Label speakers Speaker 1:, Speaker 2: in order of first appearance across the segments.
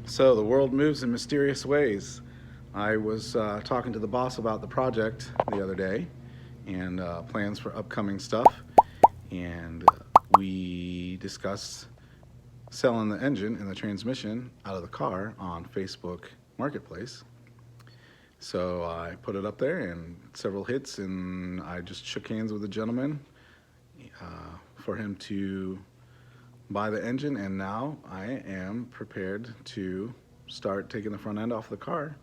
Speaker 1: So the world moves in mysterious ways. I was talking to the boss about the project the other day and plans for upcoming stuff, and we discussed selling the engine and the transmission out of the car on Facebook Marketplace. So I put it up there and several hits, and I just shook hands with the gentleman for him to buy the engine, and now I am prepared to start taking the front end off the car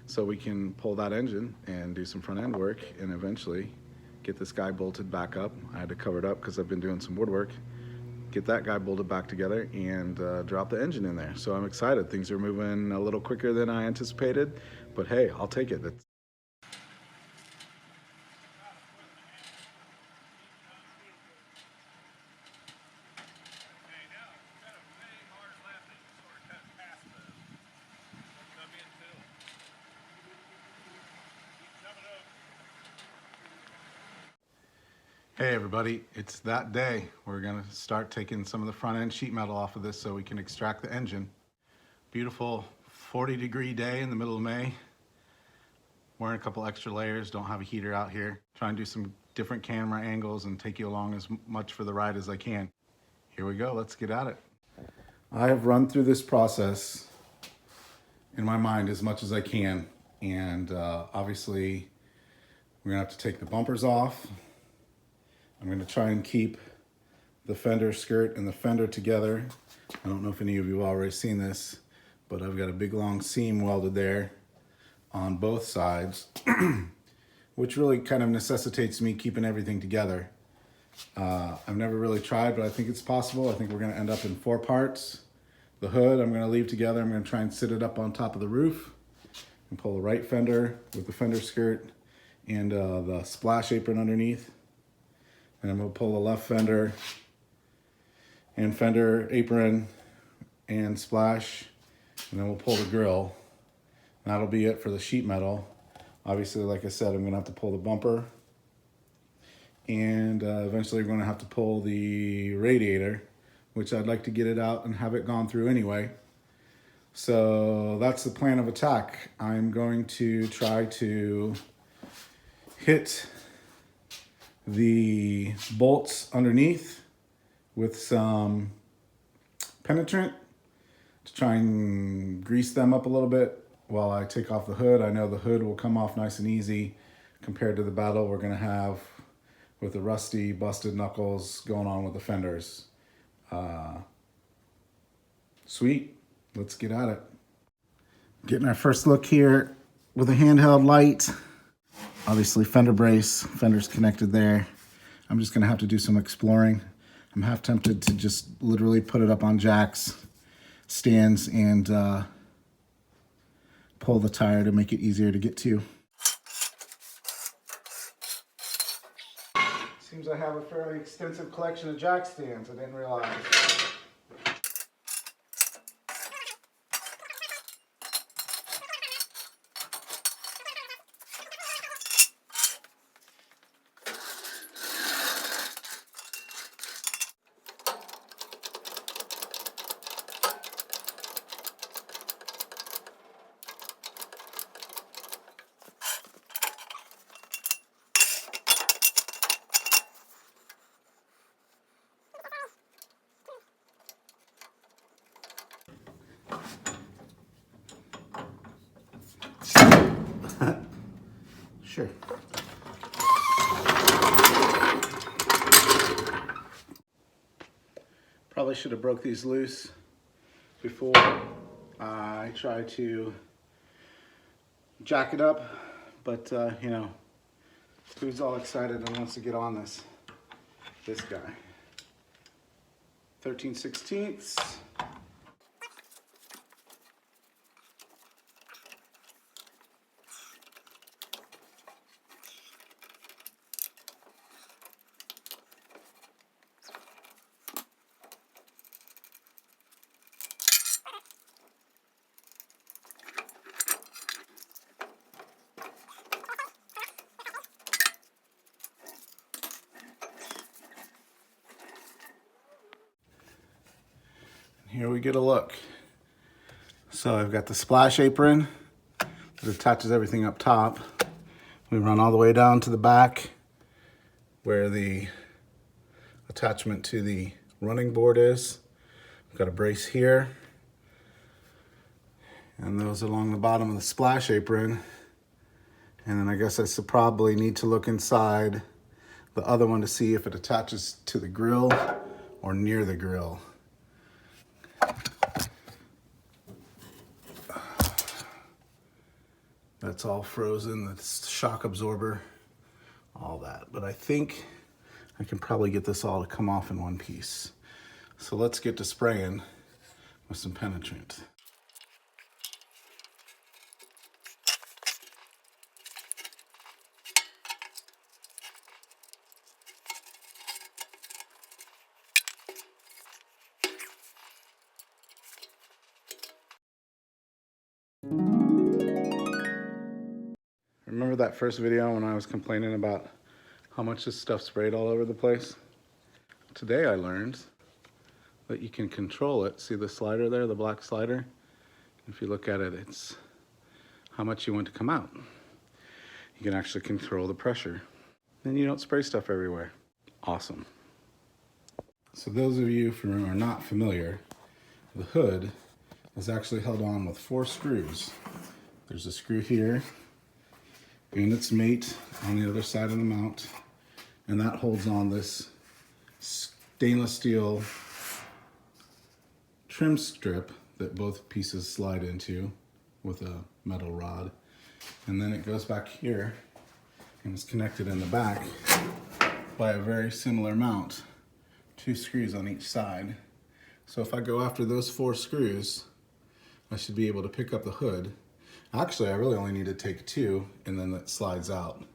Speaker 1: so we can pull that engine and do some front end work and eventually get this guy bolted back up. I had to cover it up because I've been doing some woodwork. Get that guy bolted back together and drop the engine in there. So I'm excited. Things are moving a little quicker than I anticipated, but hey, I'll take it. Hey everybody, it's that day. We're gonna start taking some of the front end sheet metal off of this so we can extract the engine. Beautiful 40-degree day in the middle of May. Wearing a couple extra layers, don't have a heater out here. Trying to do some different camera angles and take you along as much for the ride as I can. Here we go, let's get at it. I have run through this process in my mind as much as I can. And obviously we're gonna have to take the bumpers off. I'm going to try and keep the fender skirt and the fender together. I don't know if any of you have already seen this, but I've got a big long seam welded there on both sides, which really kind of necessitates me keeping everything together. I've never really tried, but I think it's possible. I think we're going to end up in 4 parts. The hood I'm going to leave together. I'm going to try and sit it up on top of the roof and pull the right fender with the fender skirt and the splash apron underneath. And I'm going to pull the left fender and fender apron and splash, and then we'll pull the grill. And that'll be it for the sheet metal. Obviously, like I said, I'm going to have to pull the bumper, and eventually we're going to have to pull the radiator, which I'd like to get it out and have it gone through anyway. So that's the plan of attack. I'm going to try to hit the bolts underneath with some penetrant to try and grease them up a little bit while I take off the hood. I know the hood will come off nice and easy compared to the battle we're going to have with the rusty, busted knuckles going on with the fenders. Sweet, let's get at it. Getting our first look here with a handheld light. Obviously fender brace, fender's connected there. I'm just gonna have to do some exploring. I'm half tempted to just literally put it up on jacks, stands, and pull the tire to make it easier to get to. Seems I have a fairly extensive collection of jack stands, I didn't realize. Sure. Probably should have broke these loose before I try to jack it up, but you know, who's all excited and wants to get on this? This guy. 13/16. Here we get a look. So I've got the splash apron that attaches everything up top. We run all the way down to the back where the attachment to the running board is. We've got a brace here, and those along the bottom of the splash apron. And then I guess I probably need to look inside the other one to see if it attaches to the grill or near the grill. That's all frozen, that's the shock absorber, all that. But I think I can probably get this all to come off in one piece. So let's get to spraying with some penetrant. Remember that first video when I was complaining about how much this stuff sprayed all over the place? Today I learned that you can control it. See the slider there, the black slider? If you look at it, it's how much you want to come out. You can actually control the pressure. Then you don't spray stuff everywhere. Awesome. So those of you who are not familiar, the hood is actually held on with 4 screws. There's a screw here, and its mate on the other side of the mount, and that holds on this stainless steel trim strip that both pieces slide into with a metal rod. And then it goes back here and is connected in the back by a very similar mount, 2 screws on each side. So if I go after those 4 screws, I should be able to pick up the hood. Actually, I really only need to take 2, and then it slides out.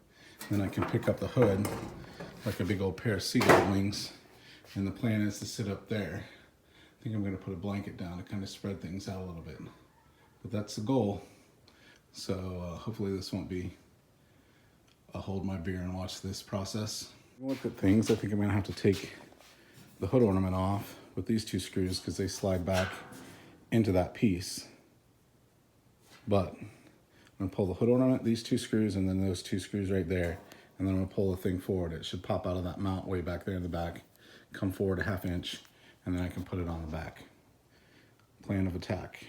Speaker 1: Then I can pick up the hood like a big old pair of seagull wings. And the plan is to sit up there. I think I'm gonna put a blanket down to kind of spread things out a little bit. But that's the goal. So hopefully this won't be a hold my beer and watch this process. Look at things, I think I'm gonna have to take the hood ornament off with these 2 screws because they slide back into that piece. But I'm gonna pull the hood ornament, these 2 screws, and then those 2 screws right there, and then I'm gonna pull the thing forward. It should pop out of that mount way back there in the back, come forward a 1/2 inch, and then I can put it on the back. Plan of attack.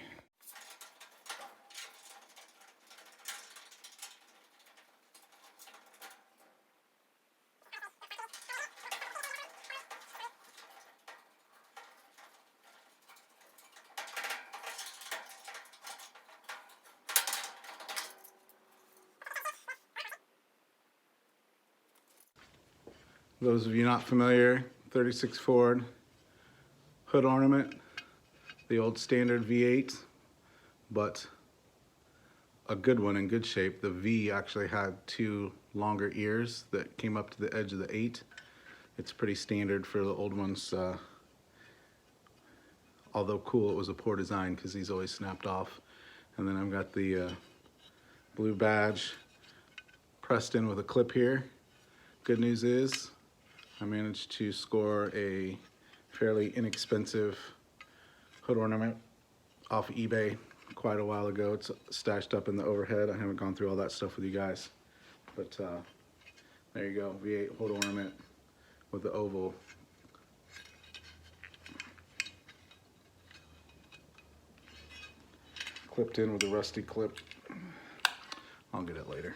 Speaker 1: Those of you not familiar, 36 Ford hood ornament, the old standard V8, but a good one in good shape. The V actually had 2 longer ears that came up to the edge of the 8. It's pretty standard for the old ones. Although cool, it was a poor design because these always snapped off. And then I've got the blue badge pressed in with a clip here. Good news is I managed to score a fairly inexpensive hood ornament off eBay quite a while ago. It's stashed up in the overhead. I haven't gone through all that stuff with you guys, but there you go, V8 hood ornament with the oval. Clipped in with a rusty clip. I'll get it later.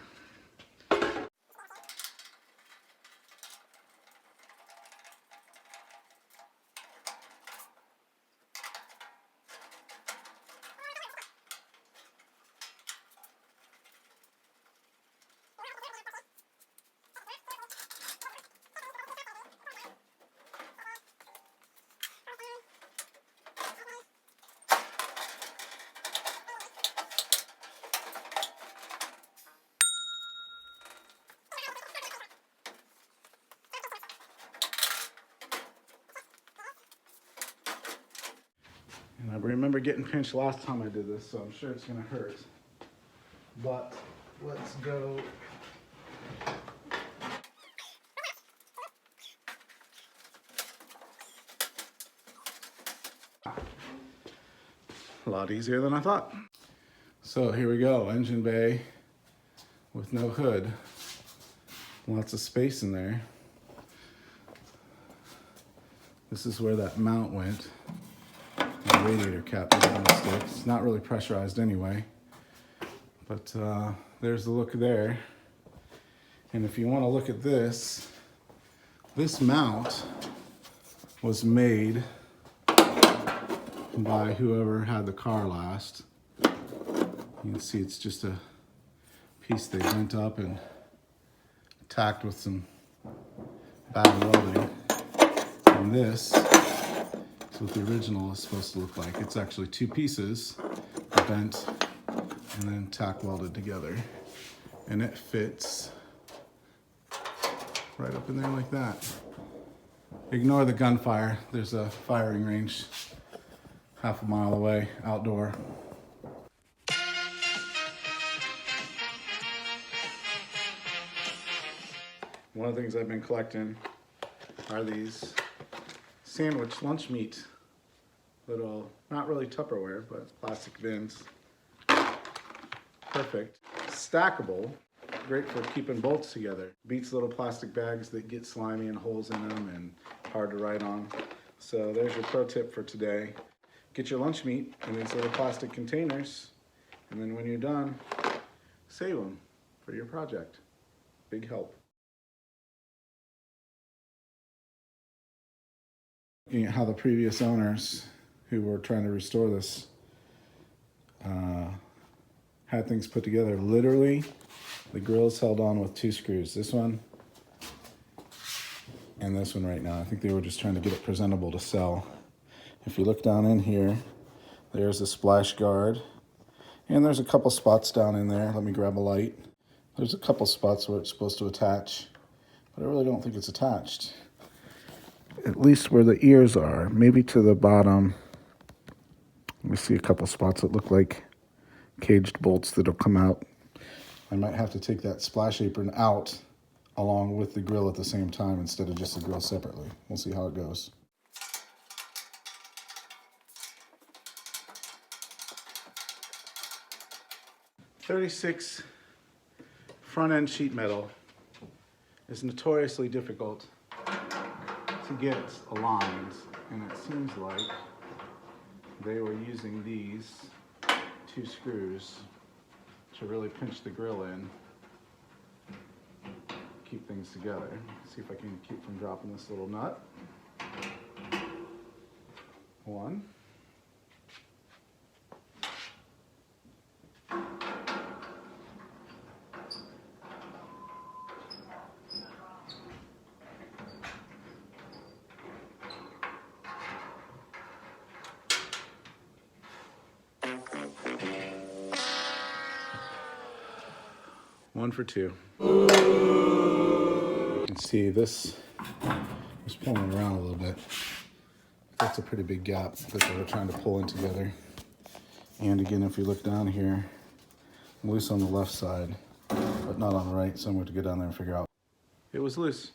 Speaker 1: And I remember getting pinched last time I did this, so I'm sure it's gonna hurt. But let's go. A lot easier than I thought. So here we go, engine bay with no hood. Lots of space in there. This is where that mount went. The radiator cap is on the stick. It's not really pressurized anyway. But there's the look there. And if you want to look at this, this mount was made by whoever had the car last. You can see it's just a piece they bent up and tacked with some bad welding. And this is what the original is supposed to look like. It's actually two pieces bent and then tack welded together. And it fits right up in there like that. Ignore the gunfire. There's a firing range half a mile away, outdoor. One of the things I've been collecting are these sandwich lunch meat. Little, not really Tupperware, but plastic bins. Perfect. Stackable. Great for keeping bolts together. Beats little plastic bags that get slimy and holes in them and hard to write on. So there's your pro tip for today. Get your lunch meat in these little plastic containers, and then when you're done, save them for your project. Big help. Looking at how the previous owners who were trying to restore this had things put together. Literally, the grill's held on with 2 screws. This one and this one right now. I think they were just trying to get it presentable to sell. If you look down in here, there's a splash guard. And there's a couple spots down in there. Let me grab a light. There's a couple spots where it's supposed to attach, but I really don't think it's attached. At least where the ears are, maybe to the bottom. Let me see a couple spots that look like caged bolts that'll come out. I might have to take that splash apron out along with the grill at the same time instead of just the grill separately. We'll see how it goes. .36 front end sheet metal is notoriously difficult to get aligned, and it seems like they were using these 2 screws to really pinch the grill in, keep things together. See if I can keep from dropping this little nut. 1. One for 2. You can see this is pulling around a little bit. That's a pretty big gap that they were trying to pull in together. And again, if you look down here, I'm loose on the left side, but not on the right, so I'm going to go down there and figure out. It was loose.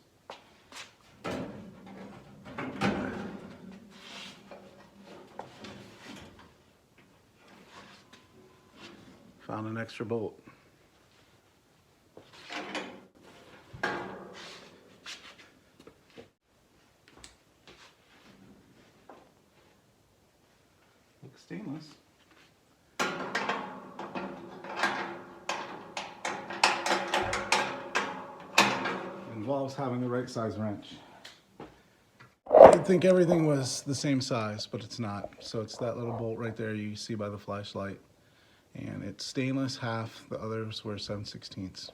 Speaker 1: Found an extra bolt. Looks stainless. Involves having the right size wrench. You'd think everything was the same size, but it's not. So it's that little bolt right there you see by the flashlight. And it's stainless half, the others were 7/16.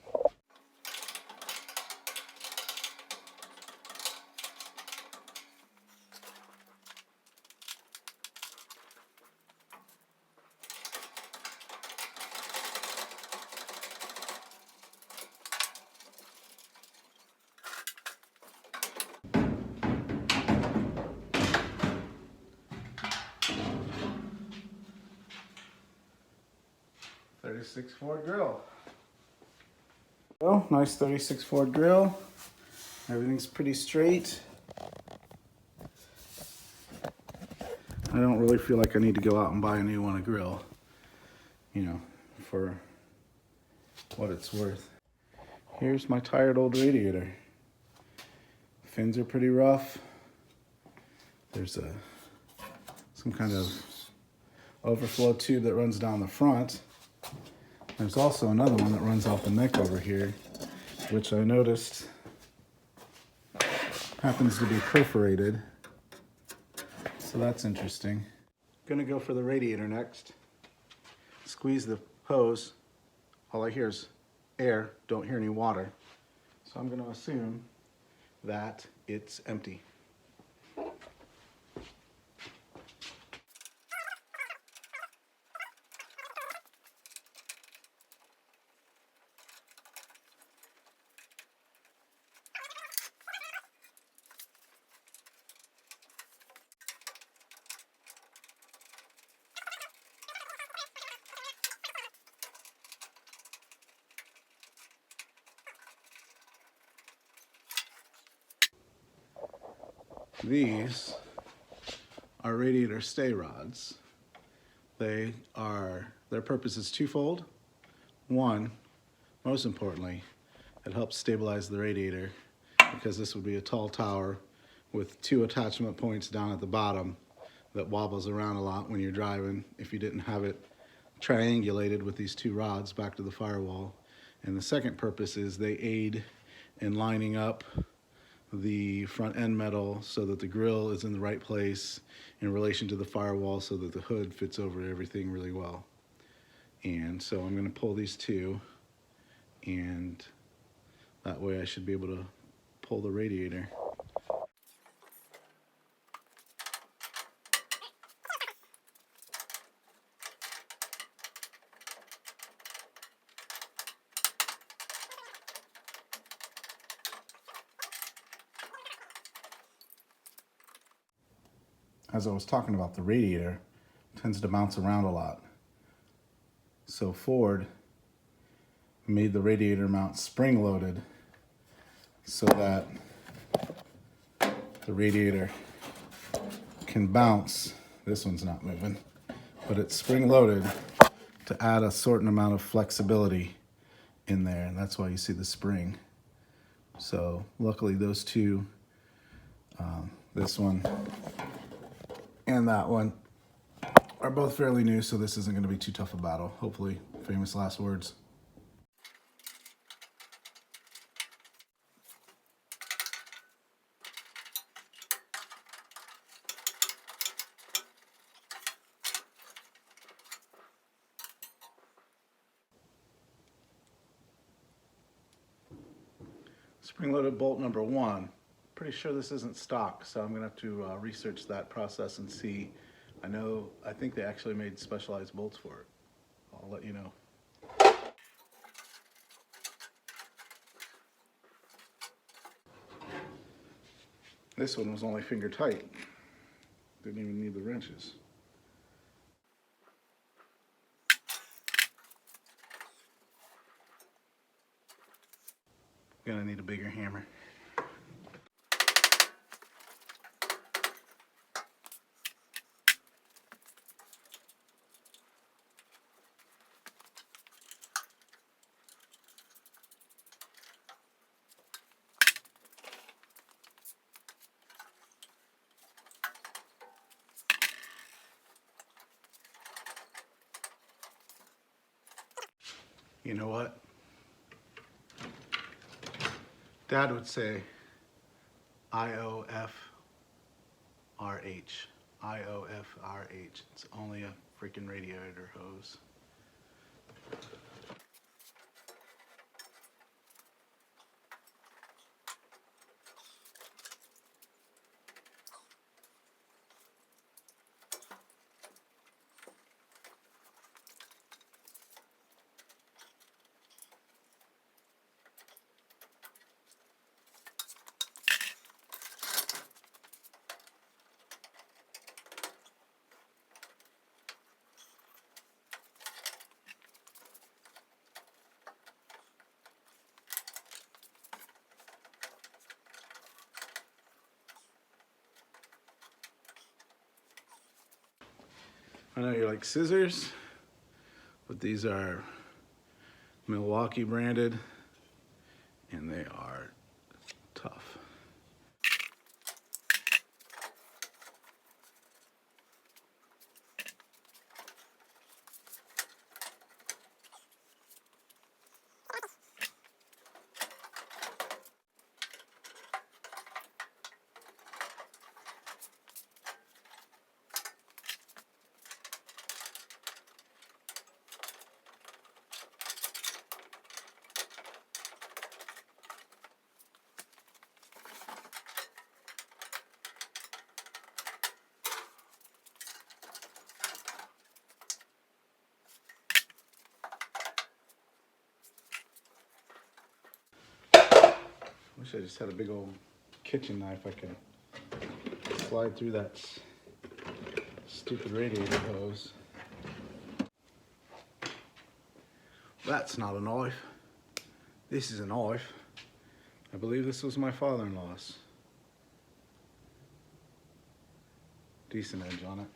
Speaker 1: .36 Ford grill. Well, nice 36 Ford grill. Everything's pretty straight. I don't really feel like I need to go out and buy a new one to grill, you know, for what it's worth. Here's my tired old radiator. Fins are pretty rough. There's some kind of overflow tube that runs down the front. There's also another one that runs off the neck over here, which I noticed happens to be perforated. So that's interesting. Gonna go for the radiator next. Squeeze the hose. All I hear is air, don't hear any water. So I'm gonna assume that it's empty. These are radiator stay rods. Their purpose is twofold. One, most importantly, it helps stabilize the radiator, because this would be a tall tower with two attachment points down at the bottom that wobbles around a lot when you're driving if you didn't have it triangulated with these two rods back to the firewall. And the second purpose is they aid in lining up the front end metal so that the grill is in the right place in relation to the firewall so that the hood fits over everything really well. And so I'm going to pull these two, and that way I should be able to pull the radiator. As I was talking about, the radiator tends to bounce around a lot. So Ford made the radiator mount spring-loaded so that the radiator can bounce. This one's not moving, but it's spring-loaded to add a certain amount of flexibility in there, and that's why you see the spring. So luckily those two, this one and that one, are both fairly new, so this isn't going to be too tough a battle. Hopefully, famous last words. Spring-loaded bolt number one. Pretty sure this isn't stock, so I'm going to have to research that process and see. I think they actually made specialized bolts for it. I'll let you know. This one was only finger tight. Didn't even need the wrenches. Gonna need a bigger hammer. You know what? Dad would say IOFRH. IOFRH. It's only a freaking radiator hose. I know you like scissors, but these are Milwaukee branded and they are tough. Wish I just had a big old kitchen knife I could slide through that stupid radiator hose. That's not a knife. This is a knife. I believe this was my father-in-law's. Decent edge on it.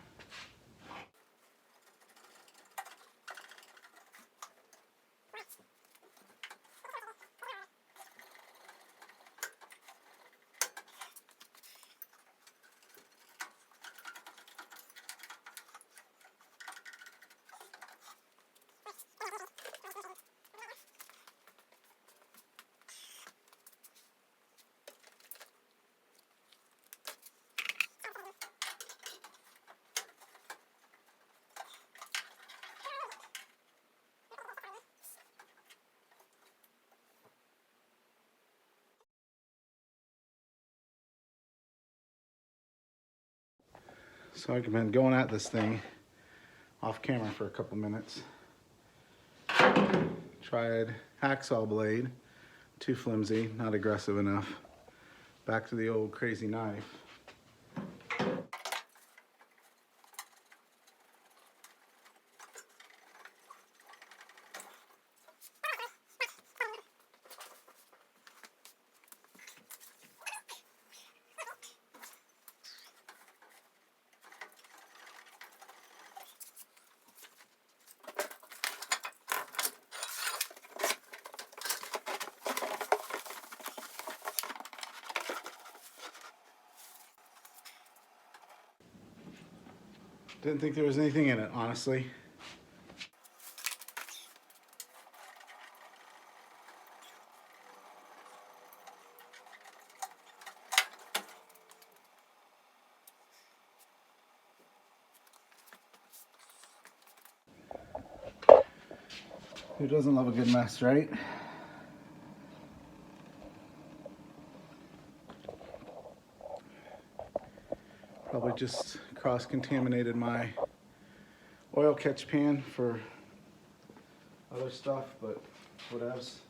Speaker 1: So I've been going at this thing off camera for a couple minutes. Tried hacksaw blade, too flimsy, not aggressive enough. Back to the old crazy knife. Didn't think there was anything in it, honestly. Who doesn't love a good mess, right? Probably just cross-contaminated my oil catch pan for other stuff, but whatevs.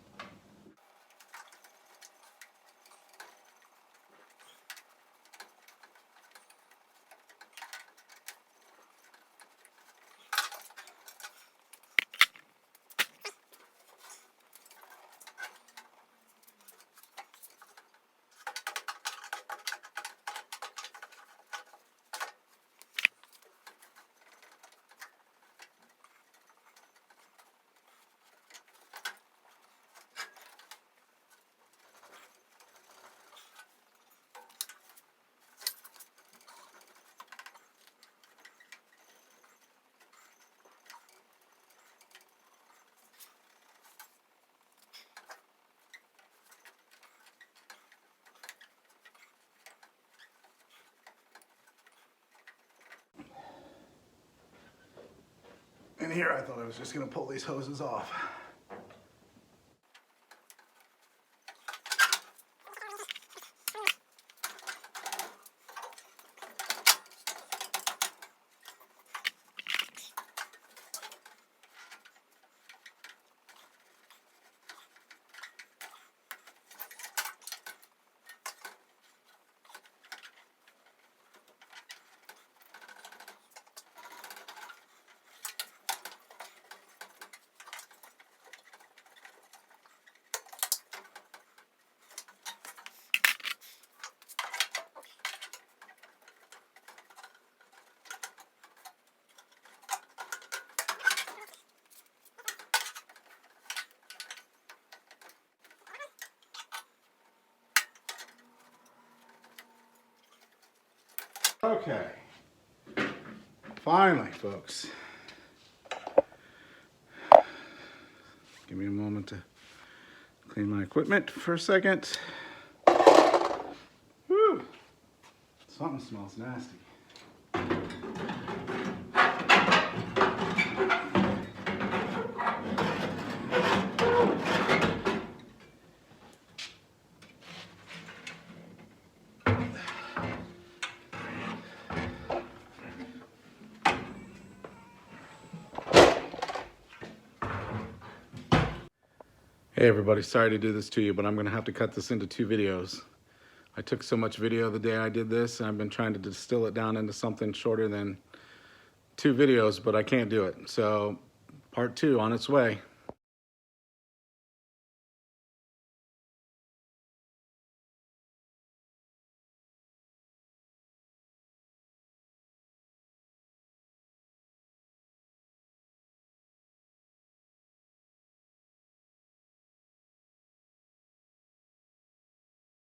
Speaker 1: And here I thought I was just gonna pull these hoses off. Okay. Finally, folks. Give me a moment to clean my equipment for a second. Whew. Something smells nasty. Hey everybody, sorry to do this to you, but I'm gonna have to cut this into 2 videos. I took so much video the day I did this, and I've been trying to distill it down into something shorter than 2 videos, but I can't do it. So part 2 on its way.